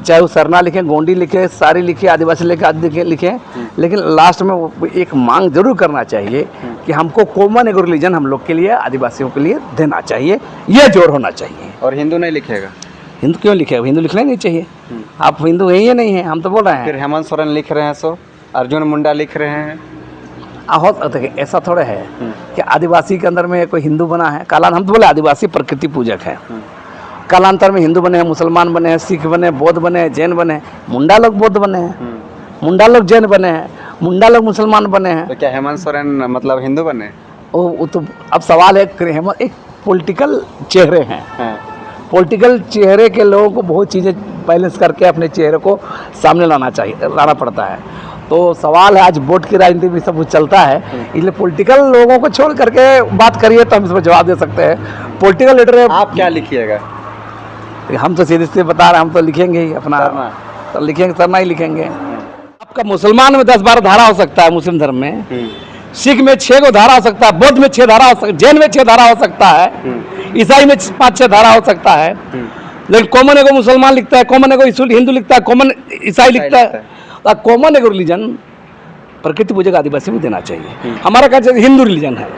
चाहे वो सरना लिखे, गोंडी लिखे, सारी लिखे, आदिवासी लिखे, आदि लिखे, लेकिन लास्ट में वो एक मांग जरूर करना चाहिए कि हमको कॉमन एक रिलीजन हम लोग के लिए, आदिवासियों के लिए देना चाहिए, ये जोर होना चाहिए। और हिंदू नहीं लिखेगा? हिंदू क्यों लिखेगा? हिंदू लिखना ही नहीं चाहिए। आप हिंदू है ही नहीं है, हम तो बोल रहे हैं। फिर हेमंत सोरेन लिख रहे हैं, सो अर्जुन मुंडा लिख रहे हैं। देखिए ऐसा थोड़ा है कि आदिवासी के अंदर में कोई हिंदू बना है। हम तो बोले आदिवासी प्रकृति पूजक है। कालांतर में हिंदू बने हैं, मुसलमान बने हैं, सिख बने, बौद्ध बने हैं, जैन बने हैं। मुंडा लोग बौद्ध बने हैं, मुंडा लोग जैन बने हैं, मुंडा लोग मुसलमान बने हैं। तो क्या हेमंत सोरेन मतलब हिंदू बने? वो तो अब सवाल है, एक पॉलिटिकल चेहरे हैं। पॉलिटिकल चेहरे के लोगों को बहुत चीज़ें बैलेंस करके अपने चेहरे को सामने लाना पड़ता है। तो सवाल है, आज वोट की राजनीति भी सब कुछ चलता है, इसलिए पॉलिटिकल लोगों को छोड़ करके बात करिए तो हम इसमें जवाब दे सकते हैं। पॉलिटिकल लीडर आप क्या लिखिएगा? हम तो सीधे सीधे बता रहे हैं, हम तो लिखेंगे ही अपना, तो लिखेंगे, सरना ही लिखेंगे। आपका मुसलमान में 10-12 धारा हो सकता है, मुस्लिम धर्म में, सिख में 6 धारा हो सकता है, बौद्ध में 6 धारा हो सकता है, जैन में 6 धारा हो सकता है, ईसाई में 5-6 धारा हो सकता है, लेकिन कॉमन एगो मुसलमान लिखता है, कॉमन एगो हिंदू लिखता है, कॉमन ईसाई लिखता है। तो कॉमन एगो रिलीजन प्रकृति पूजक आदिवासी में देना चाहिए। हमारा क्या हिंदू रिलीजन है,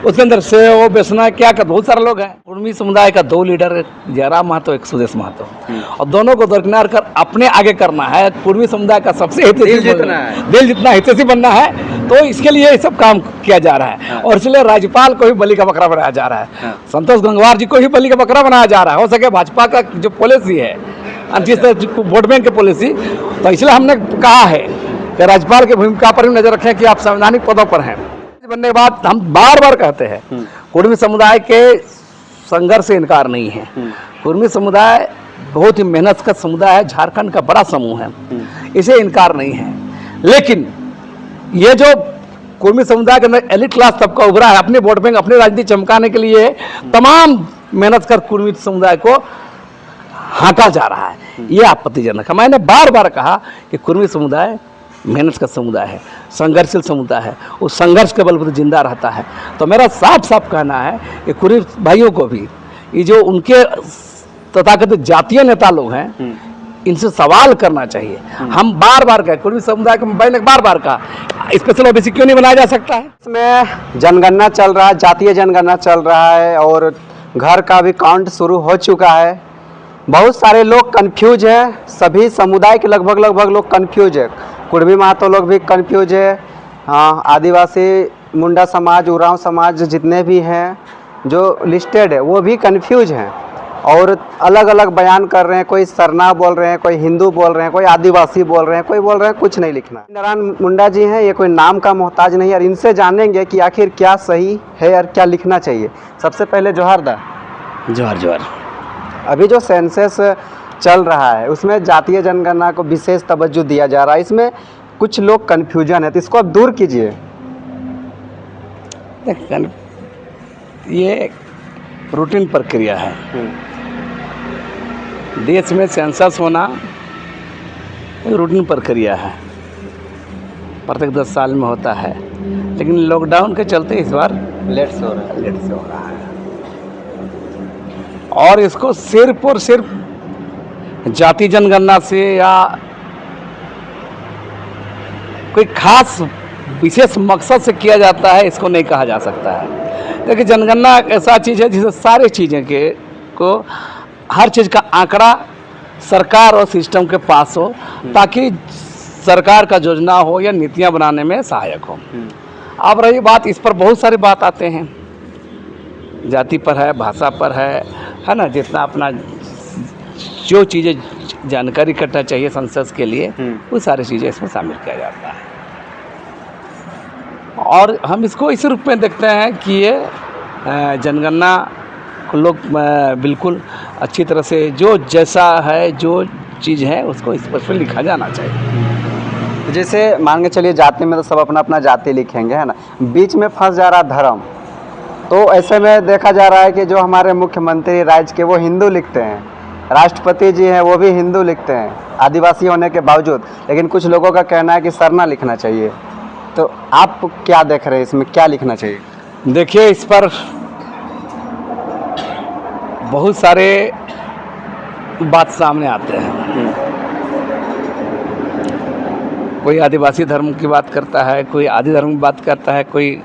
उसके अंदर से वो बेसना क्या का बहुत सारे लोग हैं। कुर्मी समुदाय का 2 लीडर, जयराम महतो, एक सुदेश महतो, और दोनों को दरकिनार कर अपने आगे करना है। कुर्मी समुदाय का सबसे दिल जितना हितैषी बनना है, तो इसके लिए ये सब काम किया जा रहा है। और इसलिए राज्यपाल को भी बलि का बकरा बनाया जा रहा है, संतोष गंगवार जी को भी बलि का बकरा बनाया जा रहा है। हो सके भाजपा का जो पॉलिसी है, वोट बैंक की पॉलिसी, तो इसलिए हमने कहा है कि राज्यपाल की भूमिका पर भी नजर रखें कि आप संवैधानिक पदों पर हैं। बनने के बाद हम बार बार कहते हैं, कुर्मी समुदाय के संघर्ष से इनकार नहीं है। कुर्मी समुदाय बहुत ही मेहनत का समुदाय है, झारखंड का बड़ा समूह है, इसे इनकार नहीं है। लेकिन ये जो कुर्मी समुदाय के अंदर एलिट क्लास तबका उभरा है, अपने वोट बैंक, अपनी राजनीति चमकाने के लिए तमाम मेहनत कर कुर्मी समुदाय को हाँका जा रहा है, ये आपत्तिजनक है। मैंने बार बार कहा कि कुर्मी समुदाय मेहनत का समुदाय है, संघर्षशील समुदाय है, उस संघर्ष के बल पर जिंदा रहता है। तो मेरा साफ साफ कहना है कि कुर्मी भाइयों को भी, ये जो उनके तथाकथित जातीय नेता लोग हैं, इनसे सवाल करना चाहिए। हम बार बार कहे, कुर्मी समुदाय को मैंने बार बार कहा, स्पेशल ओबीसी क्यों नहीं बनाया जा सकता है? इसमें जनगणना चल रहा है, जातीय जनगणना चल रहा है, और घर का भी काउंट शुरू हो चुका है। बहुत सारे लोग कंफ्यूज हैं, सभी समुदाय के लगभग लोग कंफ्यूज है। कुर्मी महतो लोग भी कंफ्यूज है, हाँ, आदिवासी, मुंडा समाज, उरांव समाज जितने भी हैं जो लिस्टेड है वो भी कंफ्यूज हैं, और अलग अलग बयान कर रहे हैं। कोई सरना बोल रहे हैं, कोई हिंदू बोल रहे हैं, कोई आदिवासी बोल रहे हैं, कोई बोल रहे हैं कुछ नहीं लिखना। नारायण मुंडा जी हैं, ये कोई नाम का मोहताज नहीं है, और इनसे जानेंगे कि आखिर क्या सही है और क्या लिखना चाहिए। सबसे पहले जोहार दा। जोहार जोहार। अभी जो सेंसस चल रहा है उसमें जातीय जनगणना को विशेष तवज्जो दिया जा रहा है, इसमें कुछ लोग कन्फ्यूजन है, तो इसको आप दूर कीजिए। ये रूटीन प्रक्रिया है, देश में सेंसस होना रूटीन प्रक्रिया है, प्रत्येक 10 साल में होता है, लेकिन लॉकडाउन के चलते इस बार लेट से हो रहा है। और इसको सिर्फ और सिर्फ जाति जनगणना से या कोई खास विशेष मकसद से किया जाता है, इसको नहीं कहा जा सकता है। देखिए, जनगणना एक ऐसा चीज़ है जिससे सारी चीज़ें को हर चीज़ का आंकड़ा सरकार और सिस्टम के पास हो, ताकि सरकार का योजना हो या नीतियां बनाने में सहायक हो। अब रही बात, इस पर बहुत सारी बात आते हैं, जाति पर है, भाषा पर है ना, जितना अपना जो चीज़ें जानकारी इकट्ठा चाहिए संसद के लिए, वो सारी चीज़ें इसमें शामिल किया जाता है। और हम इसको इस रूप में देखते हैं कि ये जनगणना को लोग बिल्कुल अच्छी तरह से जो जैसा है, जो चीज़ है, उसको स्पष्ट में लिखा जाना चाहिए। जैसे मान के चलिए जाति में तो सब अपना अपना जाति लिखेंगे, है ना, बीच में फंस जा रहा धर्म, तो ऐसे में देखा जा रहा है कि जो हमारे मुख्यमंत्री राज्य के वो हिंदू लिखते हैं, राष्ट्रपति जी हैं वो भी हिंदू लिखते हैं आदिवासी होने के बावजूद, लेकिन कुछ लोगों का कहना है कि सरना लिखना चाहिए। तो आप क्या देख रहे हैं, इसमें क्या लिखना चाहिए? देखिए, इस पर बहुत सारे बात सामने आते हैं। कोई आदिवासी धर्म की बात करता है, कोई आदि धर्म की बात करता है, कोई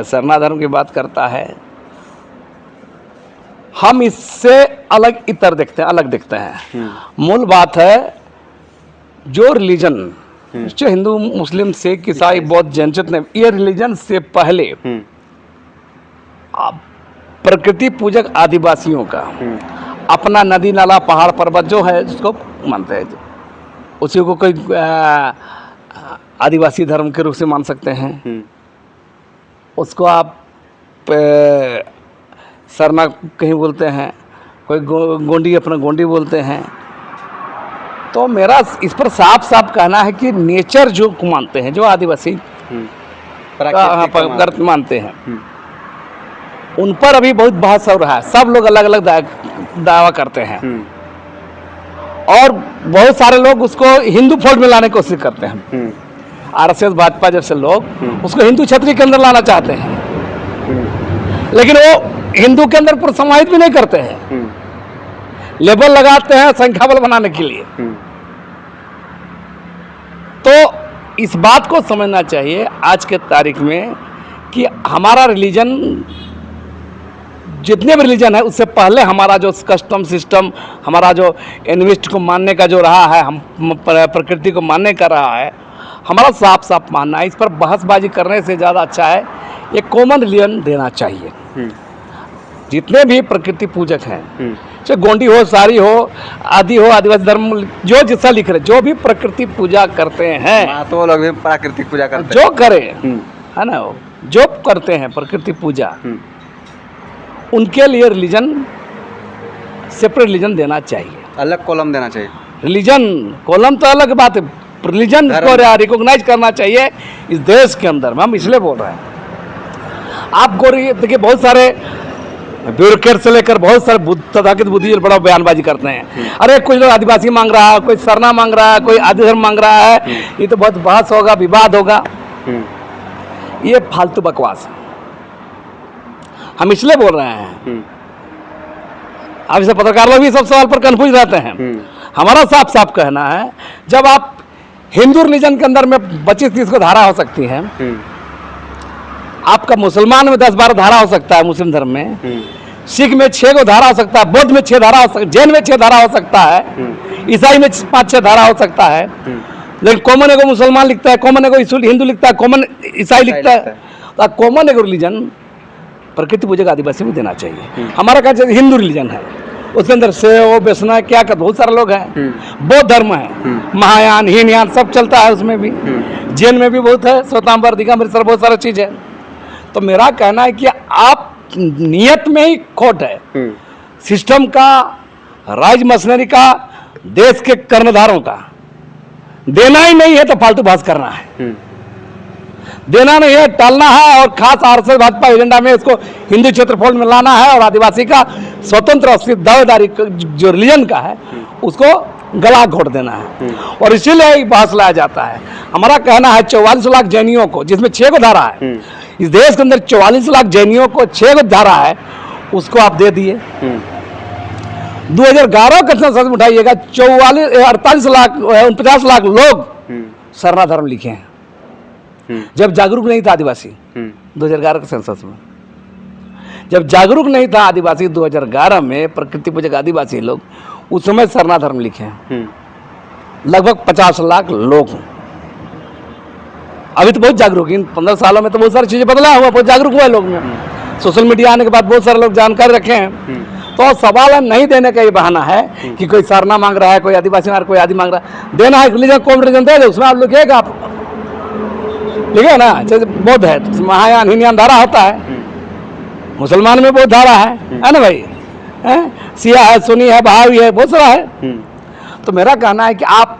सरना धर्म की बात करता है। हम इससे अलग इतर देखते हैं, अलग देखते हैं। मूल बात है जो रिलीजन, जो हिंदू, मुस्लिम, सिख, ईसाई, बौद्ध, जैन, जितने ये रिलीजन से पहले प्रकृति पूजक आदिवासियों का अपना नदी नाला पहाड़ पर्वत जो है उसको मानते हैं, उसी को कोई आदिवासी धर्म के रूप से मान सकते हैं। उसको आप सरना कहीं बोलते हैं, कोई गोंडी अपना गोंडी बोलते हैं। तो मेरा इस पर साफ साफ कहना है कि नेचर जो मानते हैं, जो आदिवासी प्रकृति मानते हैं, उन पर अभी बहुत बहस हो रहा है। सब लोग अलग अलग दावा करते हैं और बहुत सारे लोग उसको हिंदू फोल्ड में लाने की कोशिश करते हैं। आरएसएस, भाजपा जैसे लोग उसको हिंदू छतरी के अंदर लाना चाहते हैं, लेकिन वो हिंदू के अंदर पूरा समाहित भी नहीं करते हैं, लेबल लगाते हैं संख्या बल बनाने के लिए। तो इस बात को समझना चाहिए आज के तारीख में कि हमारा रिलीजन, जितने भी रिलीजन है, उससे पहले हमारा जो कस्टम सिस्टम, हमारा जो एनिमिस्ट को मानने का जो रहा है, हम प्रकृति को मानने का रहा है, हमारा साफ साफ मानना है। इस पर बहसबाजी करने से ज़्यादा अच्छा है एक कॉमन रिलीजन देना चाहिए। जितने भी प्रकृति पूजक हैं, चाहे गोंडी हो, सारी हो, आदि हो, आदिवासी धर्म, जो जिसका लिख रहे, जो भी प्रकृति पूजा करते हैं, तो लोग भी प्राकृतिक पूजा करते जो करें, है ना, जो करते हैं प्रकृति पूजा, उनके लिए रिलीजन, सेपरेट रिलीजन देना चाहिए, अलग कॉलम देना चाहिए। रिलीजन कॉलम तो अलग बात है, रिलीजन को रिकॉग्नाइज करना चाहिए इस देश के अंदर में। हम इसलिए बोल रहे हैं, आपको देखिए बहुत सारे ब्यूरोक्रेट से लेकर बहुत सारे तथाकथित बुद्धिजीवी बड़ा बयानबाजी करते हैं। अरे कुछ लोग आदिवासी मांग रहा है, कोई सरना मांग रहा है, कोई आदि धर्म मांग रहा है, ये तो बहुत बहस होगा, विवाद होगा। ये फालतू बकवास है। हम इसलिए बोल रहे हैं, अब इसे पत्रकार लोग भी सब सवाल पर कंफ्यूज रहते हैं। हमारा साफ साफ कहना है, जब आप हिंदू रिलीजन के अंदर में 25-30 को धारा हो सकती है, आपका मुसलमान में 10-12 धारा हो सकता है, मुस्लिम धर्म में, सिख में 6 को धारा हो सकता है, बौद्ध में 6 धारा हो सकता है, जैन में 6 धारा हो सकता है, ईसाई में 5-6 धारा हो सकता है। लेकिन कॉमन एगो मुसलमान लिखता है, कॉमन एगो हिंदू लिखता है, कॉमन ईसाई लिखता है। तो कॉमन एगो रिलीजन प्रकृति पूजक आदिवासी में देना चाहिए। हमारा क्या हिंदू रिलीजन है, उसके अंदर सेव बेसना क्या कर बहुत सारे लोग हैं। बौद्ध धर्म है, महायान, हीनयान सब चलता है, उसमें भी जैन में भी बहुत है, श्वेतांबर, दिगंबर, बहुत सारा चीज है। तो मेरा कहना है कि आप नियत में ही खोट है, सिस्टम का, राज मशीनरी का, देश के कर्णधारों का। देना ही नहीं है तो फालतू बहस करना है, देना नहीं है, टालना है। और खास आरएसएस भाजपा एजेंडा में इसको हिंदू क्षेत्र फोल्ड में लाना है और आदिवासी का स्वतंत्र दावेदारी जो रिलीजन का है उसको गला घोट देना है। और इसीलिए बहस लाया जाता है। हमारा कहना है 44 लाख जैनियों को, जिसमें 6 को धारा है, इस देश के अंदर 44 लाख जैनियों को 6 को धारा है, उसको आप दे दिए। 2011 का सेंसस में उठाइएगा, 48 लाख 49 लाख लोग सरना धर्म लिखे हैं, जब जागरूक नहीं था आदिवासी। 2011 के सेंसस में जब जागरूक नहीं था आदिवासी 2011 में प्रकृति पूजक आदिवासी लोग, उस समय सरना धर्म लिखे हैं लगभग 50 लाख लोग। अभी तो बहुत जागरूक, इन 15 सालों में तो बहुत सारी चीजें बदला हुआ, बहुत जागरूक हुआ लोग में। सोशल मीडिया आने के बाद बहुत सारे लोग जानकारी रखे हैं। तो सवाल नहीं देने का ये बहाना है कि कोई सरना मांग रहा है, कोई आदिवासी मांग, कोई आदि मांग रहा है। देना है रिलीजन, कौन रिलीजन दे दे, उसमें आप लिखिएगा, आप लिखिए ना। जैसे बौद्ध है तो महायान, हीनयान धारा होता है, मुसलमान में बहुत धारा है ना भाई, सिया है, सुनी है, बहावी है, बहुत सारा है। तो मेरा कहना है कि आप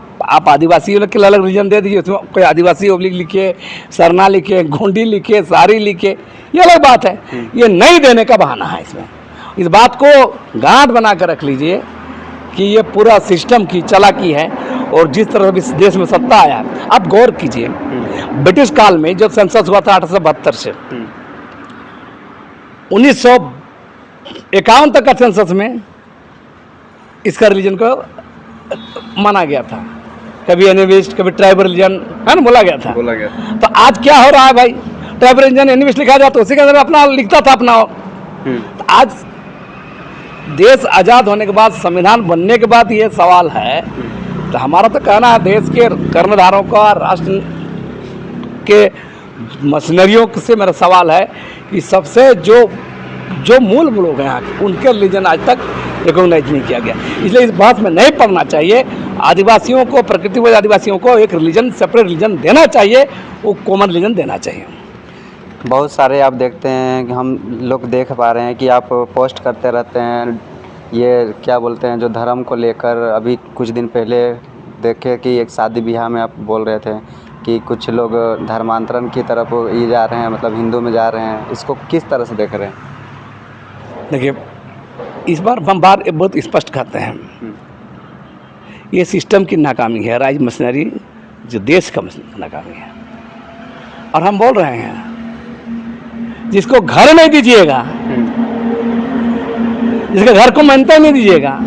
आदिवासी के अलग रिलीजन दे दीजिए, उसमें कोई आदिवासी ओब्लिक लिखे, सरना लिखे, गोंडी लिखे, सारी लिखे, ये अलग बात है। ये नहीं देने का बहाना है इसमें। इस बात को गांठ बना कर रख लीजिए कि ये पूरा सिस्टम की चालाकी है। और जिस तरह इस देश में सत्ता आया, आप गौर कीजिए, ब्रिटिश काल में जब सेंसस हुआ था 1872 से 1951 तक का सेंसस में इसका रिलीजन को माना गया था। कभी एनिमिस्ट, कभी ट्राइबल रिलीजन, है ना, बोला गया था। बोला गया। तो आज क्या हो रहा है भाई, ट्राइबल रिलीजन एनिमिस्ट लिखा जाता, उसी के अंदर अपना लिखता था अपना। तो आज देश आज़ाद होने के बाद, संविधान बनने के बाद ये सवाल है, तो हमारा तो कहना है देश के कर्णधारों का, राष्ट्र के मशीनरियों से मेरा सवाल है कि सबसे जो मूल लोग हैं यहाँ के, उनके रिलीजन आज तक रिकॉग्नाइज नहीं किया गया। इसलिए इस बात में नहीं पढ़ना चाहिए। आदिवासियों को, प्रकृतिवादी आदिवासियों को एक रिलीजन, सेपरेट रिलीजन देना चाहिए, वो कॉमन रिलीजन देना चाहिए। बहुत सारे आप देखते हैं कि हम लोग देख पा रहे हैं कि आप पोस्ट करते रहते हैं, ये क्या बोलते हैं, जो धर्म को लेकर। अभी कुछ दिन पहले देखे कि एक शादी ब्याह में आप बोल रहे थे कि कुछ लोग धर्मांतरण की तरफ ये जा रहे हैं, मतलब हिंदू में जा रहे हैं। इसको किस तरह से देख रहे हैं? देखिए, इस बार हम बात बहुत स्पष्ट कहते हैं, ये सिस्टम की नाकामी है, राज मशीनरी जो देश का नाकामी है। और हम बोल रहे हैं जिसको घर नहीं दीजिएगा, जिसके घर को मान्यता नहीं दीजिएगा,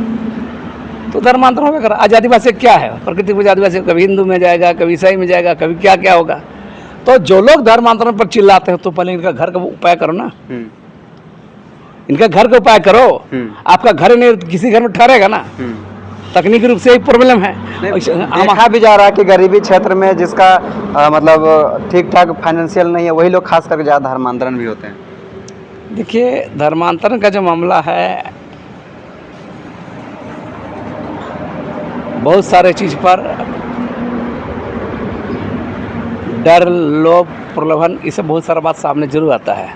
तो धर्मांतरण होगा। कर आज आदिवासी क्या है, प्रकृति को आदिवासी कभी हिंदू में जाएगा, कभी ईसाई में जाएगा, कभी क्या क्या होगा। तो जो लोग धर्मांतरण पर चिल्लाते हैं, तो पहले इनका घर का उपाय करो ना, इनका घर का उपाय करो। आपका घर नहीं, किसी घर में ठहरेगा ना, तकनीकी रूप से एक प्रॉब्लम है। देखा भी जा रहा है कि गरीबी क्षेत्र में जिसका मतलब ठीक ठाक फाइनेंशियल नहीं है, वही लोग खास करके ज़्यादा धर्मांतरण भी होते हैं। देखिए, धर्मांतरण का जो मामला है, बहुत सारे चीज़ पर डर, लोभ, प्रलोभन, इससे बहुत सारा बात सामने जरूर आता है।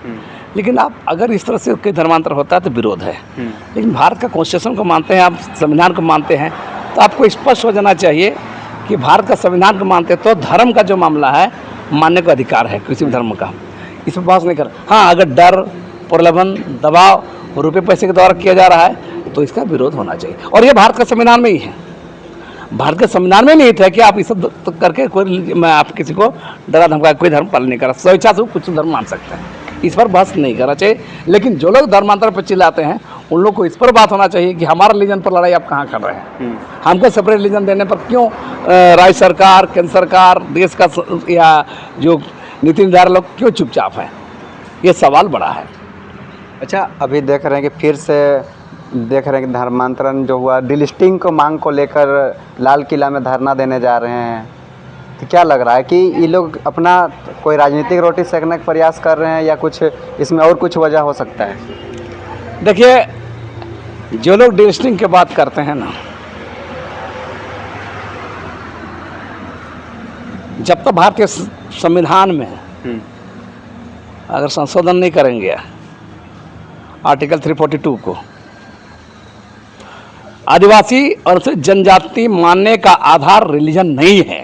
लेकिन आप अगर इस तरह से कोई धर्मांतर होता है तो विरोध है। लेकिन भारत का कॉन्स्टिट्यूशन को मानते हैं, आप संविधान को मानते हैं, तो आपको स्पष्ट हो जाना चाहिए कि भारत का संविधान को मानते तो धर्म का जो मामला है, मानने का अधिकार है किसी भी धर्म का, इसमें बहस नहीं कर। हाँ, अगर डर, प्रलोभन, दबाव, रुपये पैसे के द्वारा किया जा रहा है, तो इसका विरोध होना चाहिए। और ये भारत का संविधान में ही है। भारत के संविधान में नहीं था कि आप इस सब करके कोई, मैं आप किसी को डरा धमका कोई धर्म पालन नहीं करा, स्वेच्छा से कुछ धर्म मान सकते हैं, इस पर बहस नहीं करना चाहिए। लेकिन जो लोग धर्मांतर पर चिल्लाते हैं, उन लोग को इस पर बात होना चाहिए कि हमारा रिलीजन पर लड़ाई आप कहाँ कर रहे हैं। हमको सेपरेट रिलीजन देने पर क्यों राज्य सरकार, केंद्र सरकार, देश का या जो नीति निर्धारक लोग क्यों चुपचाप हैं, ये सवाल बड़ा है। अच्छा, अभी देख रहे हैं कि फिर से देख रहे हैं कि धर्मांतरण जो हुआ, डिलिस्टिंग को मांग को लेकर लाल किला में धरना देने जा रहे हैं। तो क्या लग रहा है कि ये लोग अपना कोई राजनीतिक रोटी सेकने का प्रयास कर रहे हैं, या कुछ इसमें और कुछ वजह हो सकता है? देखिए, जो लोग डिलिस्टिंग की बात करते हैं ना, जब तक भारतीय संविधान में अगर संशोधन नहीं करेंगे आर्टिकल 342 को, आदिवासी और जनजाति मानने का आधार रिलीजन नहीं है।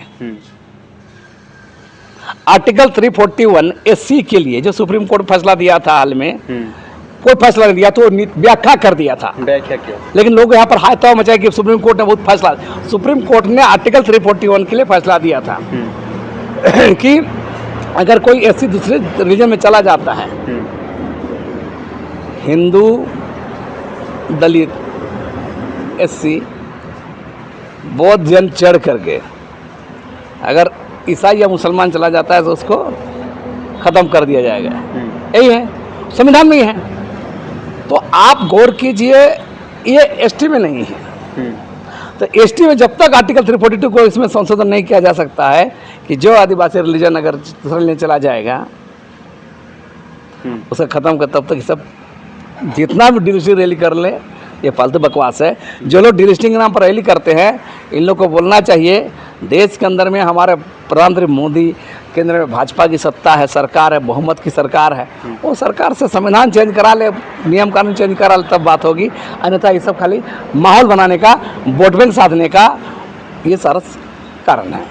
आर्टिकल 341 एससी के लिए जो सुप्रीम कोर्ट फैसला दिया था हाल में, कोई फैसला नहीं दिया, तो व्याख्या कर दिया था। व्याख्या क्यों? लेकिन लोग यहाँ पर हाथ तो मचाए कि सुप्रीम कोर्ट ने बहुत फैसला, सुप्रीम कोर्ट ने आर्टिकल 341 के लिए फैसला दिया था कि अगर कोई एससी दूसरे रिलीजन में चला जाता है, हिंदू, दलित, एससी, बौद्ध जन चढ़ करके अगर ईसाई या मुसलमान चला जाता है तो उसको ख़त्म कर दिया जाएगा। यही है, संविधान में ही है। तो आप गौर कीजिए, ये एसटी में नहीं है। तो एसटी में जब तक आर्टिकल 342 को इसमें संशोधन नहीं किया जा सकता है कि जो आदिवासी रिलीजन अगर दूसरा रिलीजन चला जाएगा उसे ख़त्म कर, तब तक सब जितना भी डिलिस्टिंग रैली कर ले, ये फालतू बकवास है। जो लोग डिलिस्टिंग के नाम पर रैली करते हैं, इन लोग को बोलना चाहिए, देश के अंदर में हमारे प्रधानमंत्री मोदी, केंद्र में भाजपा की सत्ता है, सरकार है, बहुमत की सरकार है, वो सरकार से संविधान चेंज करा ले, नियम कानून चेंज करा ले, तब बात होगी। अन्यथा ये सब खाली माहौल बनाने का, वोट बैंक साधने का ये सारा कारण है।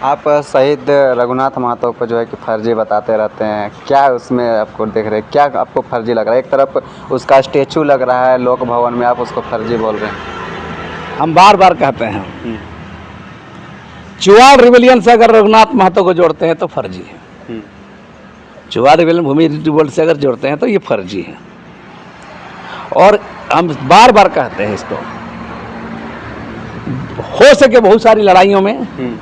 आप शहीद रघुनाथ महतो को जो है कि फर्जी बताते रहते हैं, क्या उसमें आपको देख रहे हैं, क्या आपको फर्जी लग रहा है? एक तरफ उसका स्टेचू लग रहा है लोक भवन में, आप उसको फर्जी बोल रहे हैं। हम बार बार कहते हैं, चुवाड़ रिविलियन से अगर रघुनाथ महतो को जोड़ते हैं तो फर्जी है। चुवाड़ रिविलियन भूमि रिवोल्ट से अगर जोड़ते हैं तो ये फर्जी है। और हम बार बार कहते हैं इसको, हो सके बहुत सारी लड़ाइयों में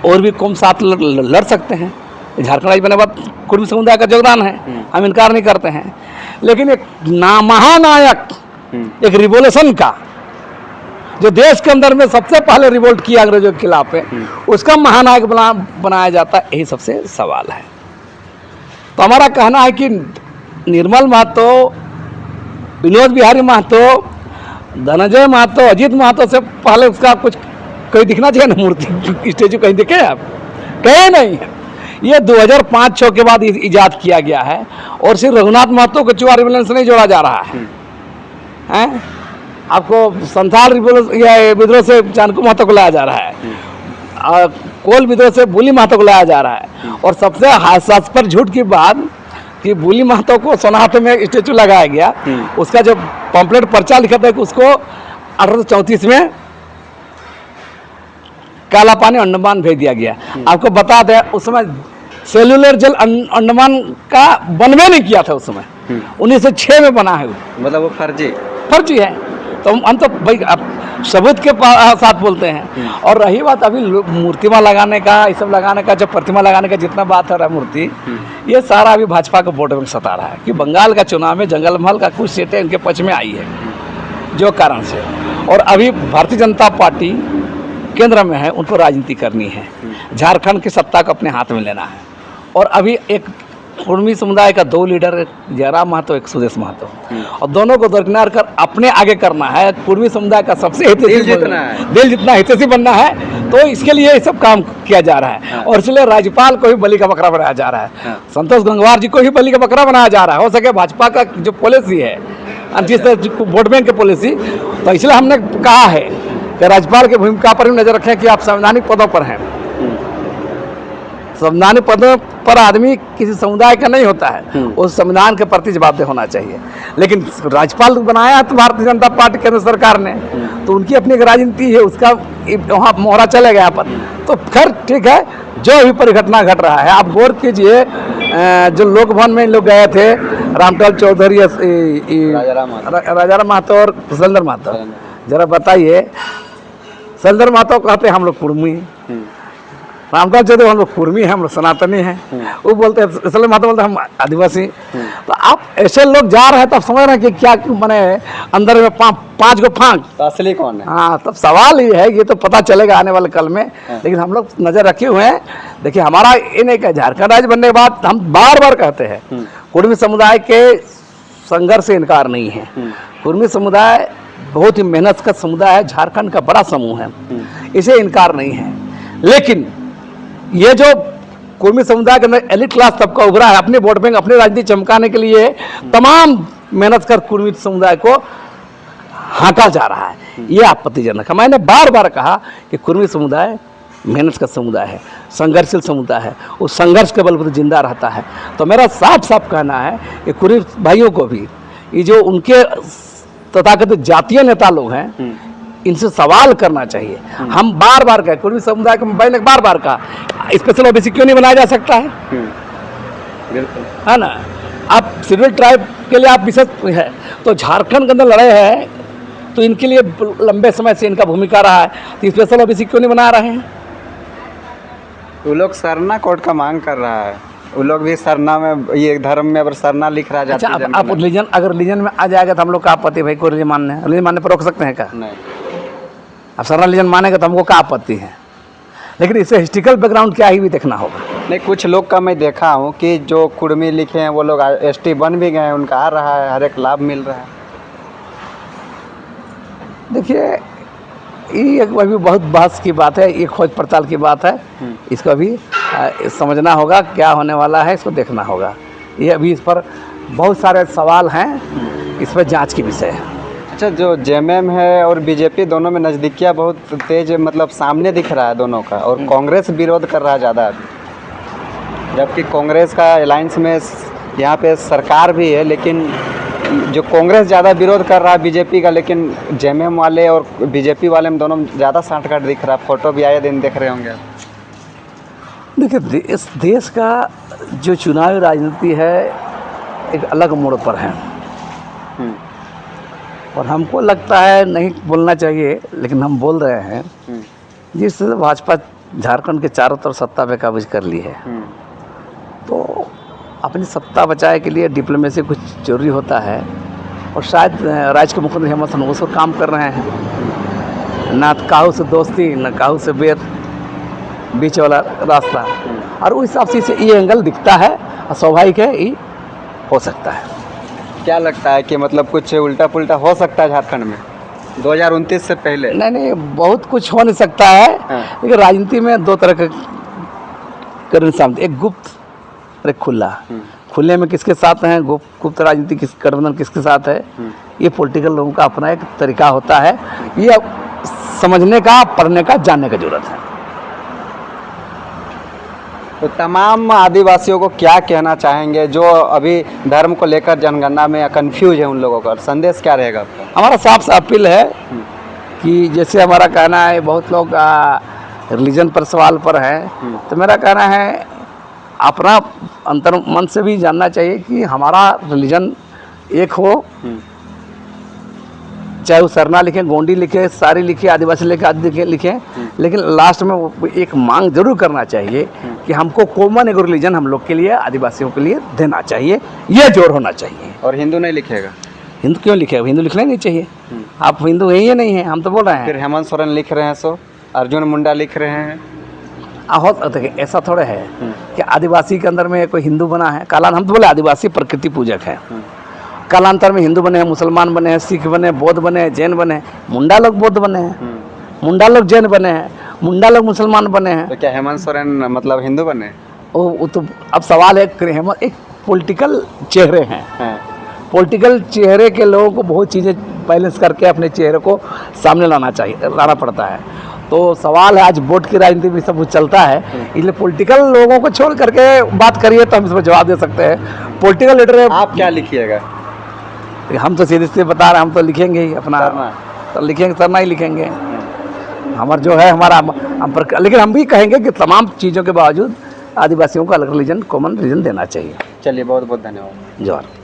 और भी कौम साथ लड़ सकते हैं। झारखंड राज्य बने बाद कुर्मी समुदाय का योगदान है, हम इनकार नहीं करते हैं। लेकिन एक महानायक, एक रिवोल्यूशन का जो देश के अंदर में सबसे पहले रिवोल्ट किया अंग्रेजों के खिलाफ है, उसका महानायक बनाया जाता है, यही सबसे सवाल है। तो हमारा कहना है कि निर्मल महतो, विनोद बिहारी महतो, धनंजय महतो, अजीत महतो से पहले उसका कुछ कहीं दिखना चाहिए ना, मूर्ति स्टेचू कहीं दिखे आप? कहीं नहीं है। ये 2005-06 के बाद इजाद किया गया है और सिर्फ रघुनाथ महतो को चुआ रिवोल्यूशन से नहीं जोड़ा जा रहा है, हैं? आपको संथाल विद्रोह से जानकू महतो को लाया जा रहा है, कोल विद्रोह से बुली महतो को लाया जा रहा है। और सबसे हास्यास्पद झूठ की बात कि बुली महतो को सोनाहातु में स्टेचू लगाया गया, उसका जो पंपलेट पर्चा लिखा था कि उसको 1834 में काला पानी अंडमान भेज दिया गया। आपको बता दें उस समय सेलुलर जेल अंडमान का बनवे नहीं किया था, उस समय 1906 में बना है, मतलब वो फर्जी है। तो हम तो भाई सबूत के साथ बोलते हैं। और रही बात अभी मूर्तिमा लगाने का, ये सब लगाने का, जो प्रतिमा लगाने का जितना बात हो रहा है मूर्ति, ये सारा अभी भाजपा को वोट बैंक सता रहा है कि बंगाल का चुनाव में जंगल महल का कुछ सीटें उनके पक्ष में आई है जो कारण से, और अभी भारतीय जनता पार्टी केंद्र में है, उनको राजनीति करनी है, झारखंड की सत्ता को अपने हाथ में लेना है। और अभी एक कुर्मी समुदाय का 2 लीडर, जयराम महतो, एक सुदेश महतो, और दोनों को दरकिनार कर अपने आगे करना है। कुर्मी समुदाय का सबसे दिल जितना हितैषी बनना है, तो इसके लिए ये सब काम किया जा रहा है। और इसलिए राज्यपाल को भी बलि का बकरा बनाया जा रहा है, संतोष गंगवार जी को भी बलि का बकरा बनाया जा रहा है। हो सके भाजपा का जो पॉलिसी है, जिस वोट बैंक की पॉलिसी, तो इसलिए हमने कहा है कि राज्यपाल की भूमिका पर भी नजर रखें कि आप संवैधानिक पदों पर हैं। संवैधानिक पदों पर आदमी किसी समुदाय का नहीं होता है, उस संविधान के प्रति जवाबदेह होना चाहिए। लेकिन राज्यपाल बनाया है तो भारतीय जनता पार्टी केंद्र सरकार ने, तो उनकी अपनी एक राजनीति है, उसका वहाँ मोहरा चलेगा यहाँ पर। तो खैर ठीक है, जो भी परिघटना घट रहा है, आप गौर कीजिए, जो लोक भवन में लोग गए थे, रामलाल चौधरी, राजाराम महतो और शैलेंद्र महतो, जरा बताइए, शैलेंद्र महतो कहते हैं हम लोग कुर्मी, रामलाल चौधरी हम लोग कुर्मी हैं, हम लोग सनातनी हैं, वो बोलते हैं, शैलेंद्र महतो बोलते हैं हम आदिवासी। तो आप ऐसे लोग जा रहे हैं, तब समझ रहे हैं कि क्या मैंने अंदर में 5 को फांक, तो असली कौन है? हाँ, तब सवाल ये है, ये तो पता चलेगा आने वाले कल में। लेकिन हम लोग नजर रखे हुए हैं। देखिए, हमारा ये नहीं कहा, झारखंड राज्य बनने के बाद हम बार बार कहते हैं कुर्मी समुदाय के संघर्ष से इनकार नहीं है। कुर्मी समुदाय बहुत ही मेहनत का समुदाय है, झारखंड का बड़ा समूह है, इसे इनकार नहीं है। लेकिन ये जो कुर्मी समुदाय के अंदर एलिट क्लास तबका उभरा है, अपने वोट बैंक, अपनी राजनीति चमकाने के लिए तमाम मेहनत कर कुर्मी समुदाय को हाँका जा रहा है, ये आपत्तिजनक है। मैंने बार बार कहा कि कुर्मी समुदाय मेहनत का समुदाय है, संघर्षशील समुदाय है, उस संघर्ष के बल पर जिंदा रहता है। तो मेरा साफ साफ कहना है कि कुर्मी भाइयों को भी, ये जो उनके तथाकथित जातीय नेता लोग हैं, इनसे सवाल करना चाहिए। हम बार बार कहे, कुर्मी समुदाय को भाई ने बार बार कहा, स्पेशल ओबीसी क्यों नहीं बनाया जा सकता है? बिल्कुल, है ना। आप शेड्यूल ट्राइब के लिए आप विशेष है, तो झारखंड के अंदर लड़ाई है, तो इनके लिए लंबे समय से इनका भूमिका रहा है, तो स्पेशल ओबीसी क्यों नहीं बना रहे हैं? वो लोग सरना कोड का मांग कर रहा है, वो लोग भी सरना में, ये धर्म में अगर सरना लिख रहा है। अच्छा, आप रिलीजन, अगर रिलीजन में आ जाएगा तो हम लोग का आपत्ति, भाई कोई रिलीजन मानने पर रोक सकते हैं क्या? नहीं। अब सरना रिलीजन मानेगा तो हमको क्या आपत्ति है? लेकिन इसे हिस्ट्रिकल बैकग्राउंड क्या ही भी देखना होगा। नहीं, कुछ लोग का मैं देखा हूँ कि जो कुर्मी लिखे हैं वो लोग एसटी बन भी गए हैं, उनका आ रहा है, हर एक लाभ मिल रहा है। देखिए, ये अभी बहुत बहस की बात है, ये खोज पड़ताल की बात है, इसको अभी समझना होगा, क्या होने वाला है इसको देखना होगा। ये अभी इस पर बहुत सारे सवाल हैं, इस पर जांच की विषय है। अच्छा, जो जेएमएम है और बीजेपी दोनों में नज़दीकियाँ बहुत तेज, मतलब सामने दिख रहा है दोनों का, और कांग्रेस विरोध कर रहा है ज़्यादा, जबकि कांग्रेस का अलायंस में यहाँ पे सरकार भी है, लेकिन जो कांग्रेस ज़्यादा विरोध कर रहा है बीजेपी का, लेकिन जेएमएम वाले और बीजेपी वाले में दोनों में ज़्यादा साठगांठ दिख रहा है। फोटो भी आए दिन देख रहे होंगे। देखिए, इस देश का जो चुनावी राजनीति है एक अलग मोड़ पर है, और हमको लगता है नहीं बोलना चाहिए, लेकिन हम बोल रहे हैं, जिस भाजपा झारखंड के चारों तरफ सत्ता पे काबज कर ली है, तो अपनी सत्ता बचाए के लिए डिप्लोमेसी कुछ जरूरी होता है। और शायद राज्य के मुख्यमंत्री हेमंत सोरेन उस पर काम कर रहे हैं, ना काहू से दोस्ती न काहू से बेर, बीच वाला रास्ता। और उस हिसाब से ये एंगल दिखता है और स्वाभाविक है ये हो सकता है। क्या लगता है कि मतलब कुछ उल्टा पुल्टा हो सकता है झारखंड में 2029 से पहले? नहीं, बहुत कुछ हो नहीं सकता है। लेकिन राजनीति में दो तरह के करने सामने, एक गुप्त और एक खुला। खुले में किसके साथ हैं, गुप्त राजनीति किस गठबंधन किसके साथ है, ये पॉलिटिकल लोगों का अपना एक तरीका होता है। ये समझने का, पढ़ने का, जानने का जरूरत है। तो तमाम आदिवासियों को क्या कहना चाहेंगे जो अभी धर्म को लेकर जनगणना में कंफ्यूज है, उन लोगों का संदेश क्या रहेगा आपका? हमारा साफ साफ अपील है कि जैसे हमारा कहना है, बहुत लोग रिलीजन पर सवाल पर है, तो मेरा कहना है अपना अंतर मन से भी जानना चाहिए कि हमारा रिलीजन एक हो, चाहे वो सरना लिखे, गोंडी लिखे, सारी लिखे, आदिवासी लिखे, आदि लिखे, लेकिन लास्ट में वो एक मांग जरूर करना चाहिए कि हमको कॉमन एक रिलीजन हम लोग के लिए, आदिवासियों के लिए देना चाहिए, ये जोर होना चाहिए। और हिंदू नहीं लिखेगा? हिंदू क्यों लिखेगा? हिंदू लिखना ही नहीं चाहिए। आप हिंदू हैं या नहीं है, हम तो बोल रहे हैं। फिर हेमंत सोरेन लिख रहे हैं, सो अर्जुन मुंडा लिख रहे हैं। देखिए ऐसा थोड़ा है कि आदिवासी के अंदर में कोई हिंदू बना है। कालान हम तो बोले आदिवासी प्रकृति पूजक है, कालांतर में हिंदू बने हैं, मुसलमान बने हैं, सिख बने, बौद्ध बने, जैन बने, मुंडा लोग बौद्ध बने हैं, मुंडा लोग जैन बने हैं, मुंडा लोग मुसलमान बने हैं। तो क्या हेमंत सोरेन मतलब हिंदू बने? वो तो अब सवाल है, एक पॉलिटिकल चेहरे हैं, पॉलिटिकल चेहरे के लोगों को बहुत चीज़ें बैलेंस करके अपने चेहरे को सामने लाना पड़ता है। तो सवाल है, आज वोट की राजनीति भी सब कुछ चलता है, इसलिए पॉलिटिकल लोगों को छोड़ करके बात करिए तो हम इसमें जवाब दे सकते हैं। पॉलिटिकल लीडर आप क्या लिखिएगा? हम तो सीधे सीधे बता रहे हैं, हम तो लिखेंगे ही अपना, तो लिखेंगे, सरना ही लिखेंगे। हमारा जो है हमारा लेकिन हम भी कहेंगे कि तमाम चीज़ों के बावजूद आदिवासियों को अलग रिलीजन, कॉमन रिलीजन देना चाहिए। चलिए, बहुत बहुत धन्यवाद। जोहार।